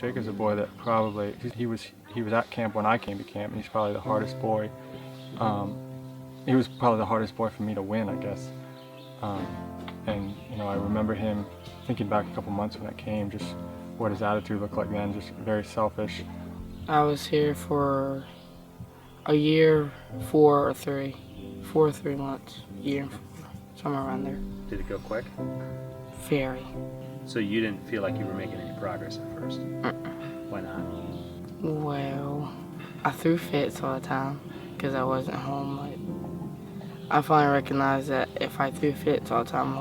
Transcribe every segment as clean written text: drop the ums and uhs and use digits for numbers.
Jacob's a boy that probably he was at camp when I came to camp, and he's probably the hardest boy. He was probably the hardest boy for me to win, I guess. And I remember him thinking back a couple months when I came, just what his attitude looked like then, just very selfish. I was here for a year, 4 or 3 months, year, somewhere around there. Did it go quick? Very. So you didn't feel like you were making any progress at first? Why not? Well, I threw fits all the time because I wasn't home. I finally recognized that if I threw fits all the time,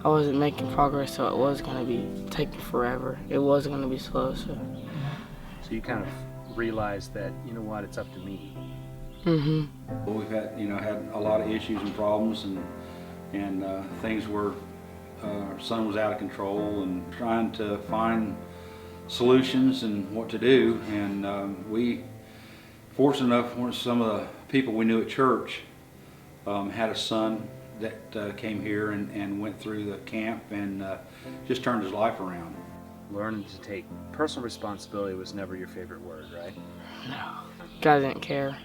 I wasn't making progress, so it was going to be taking forever. It was going to be slow, so you kind of realized that, what, it's up to me. Mm-hmm. We've had a lot of issues and problems, and things were, our son was out of control and trying to find solutions and what to do. And we, fortunate enough, some of the people we knew at church had a son that came here and went through the camp and just turned his life around. Learning to take personal responsibility was never your favorite word, right? No. God didn't care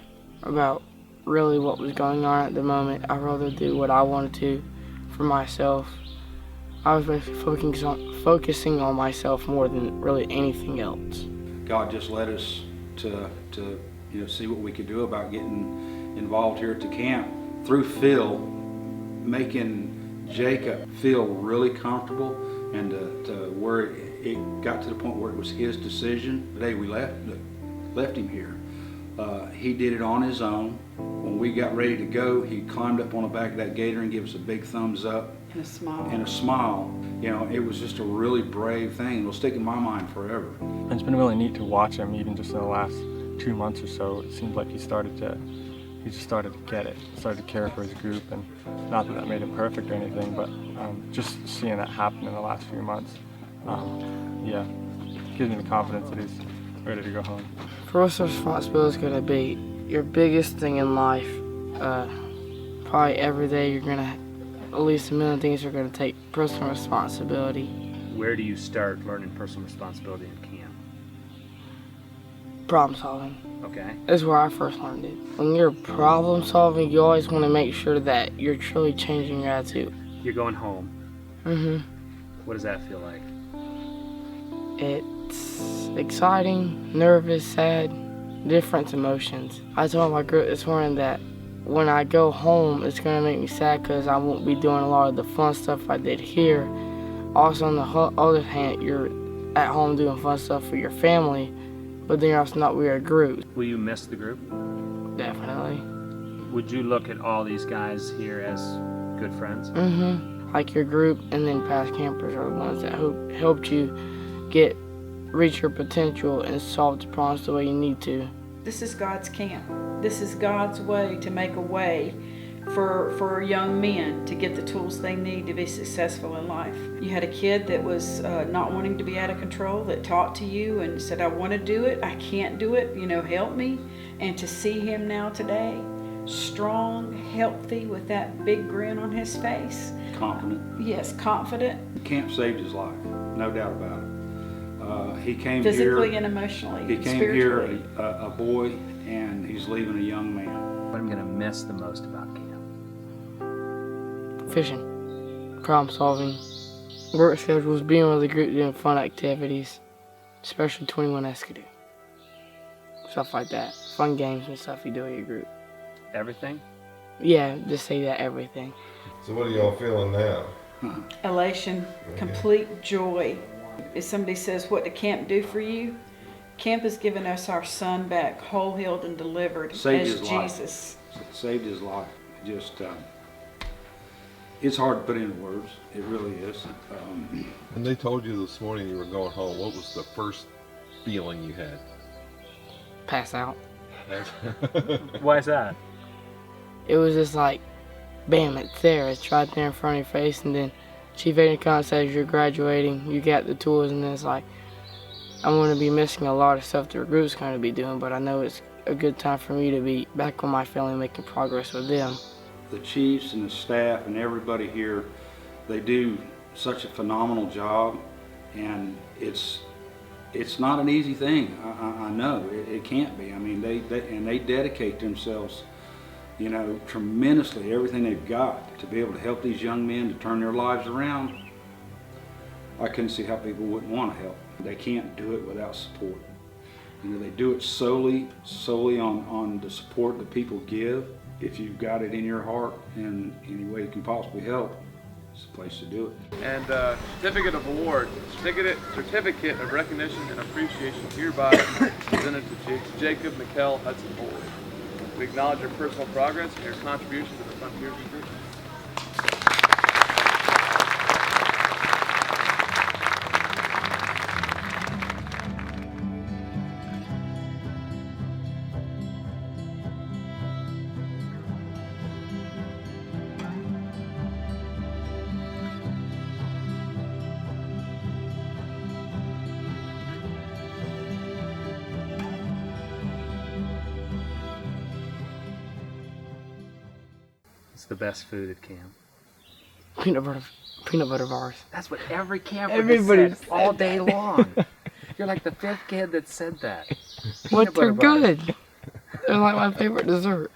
about really what was going on at the moment. I'd rather do what I wanted to for myself. I was focusing on myself more than really anything else. God just led us to see what we could do about getting involved here at the camp through Phil, making Jacob feel really comfortable, and to where it got to the point where it was his decision. The day we left him here, he did it on his own. When we got ready to go, he climbed up on the back of that gator and gave us a big thumbs up. And a smile. And a smile. It was just a really brave thing. It'll stick in my mind forever. And it's been really neat to watch him, even just in the last 2 months or so. It seems like he just started to get it, started to care for his group, and not that made him perfect or anything, but just seeing that happen in the last few months, gives me the confidence that he's ready to go home. Personal responsibility is going to be your biggest thing in life. Probably every day you're going to, at least a million things you're going to take personal responsibility. Where do you start learning personal responsibility in camp? Problem solving. Okay. That's where I first learned it. When you're problem solving, you always want to make sure that you're truly changing your attitude. You're going home. Mm-hmm. What does that feel like? It's exciting, nervous, sad, different emotions. I told my group this morning that when I go home, it's going to make me sad because I won't be doing a lot of the fun stuff I did here. Also, on the other hand, you're at home doing fun stuff for your family, but then you're also not with your group. Will you miss the group? Definitely. Would you look at all these guys here as good friends? Mm-hmm. Like your group and then past campers are the ones that helped you reach your potential and solve the problems the way you need to. This is God's camp. This is God's way to make a way for young men to get the tools they need to be successful in life. You had a kid that was not wanting to be out of control, that talked to you and said, I want to do it, I can't do it, help me. And to see him now today, strong, healthy, with that big grin on his face. Confident. Yes, confident. The camp saved his life, no doubt about it. He came Physically here, and emotionally. He came here a boy, and he's leaving a young man. What I'm going to miss the most about camp? Fishing, problem solving, work schedules, being with the group, doing fun activities, especially 21 Escadoo. Stuff like that. Fun games and stuff you do with your group. Everything? Yeah, just say that, everything. So what are y'all feeling now? Elation, complete joy. If somebody says, what did camp do for you? Camp has given us our son back, whole, healed, and delivered Saved as his life. Jesus. Saved his life. Just, it's hard to put into words. It really is. And they told you this morning you were going home. What was the first feeling you had? Pass out. Why is that? It was just like, bam, it's there. It's right there in front of your face, and then Chief Agent Khan says you're graduating, you got the tools, and then it's like, I'm going to be missing a lot of stuff the group's going to be doing, but I know it's a good time for me to be back with my family, making progress with them. The chiefs and the staff and everybody here, they do such a phenomenal job, and it's it's not an easy thing. I know it can't be. I mean, they dedicate themselves, you know, tremendously, everything they've got to be able to help these young men to turn their lives around. I couldn't see how people wouldn't want to help. They can't do it without support. You know, they do it solely on the support that people give. If you've got it in your heart in any way you can possibly help, it's the place to do it. And certificate of award, certificate of recognition and appreciation hereby presented to Jacob Mikkel Hudson Ford. We acknowledge your personal progress and your contribution to the Frontiers Group. It's the best food at camp. Peanut butter bars. That's what every camper Everybody says all day long. You're like the 5th kid that said that. But they're butter bars. good. They're like my favorite dessert.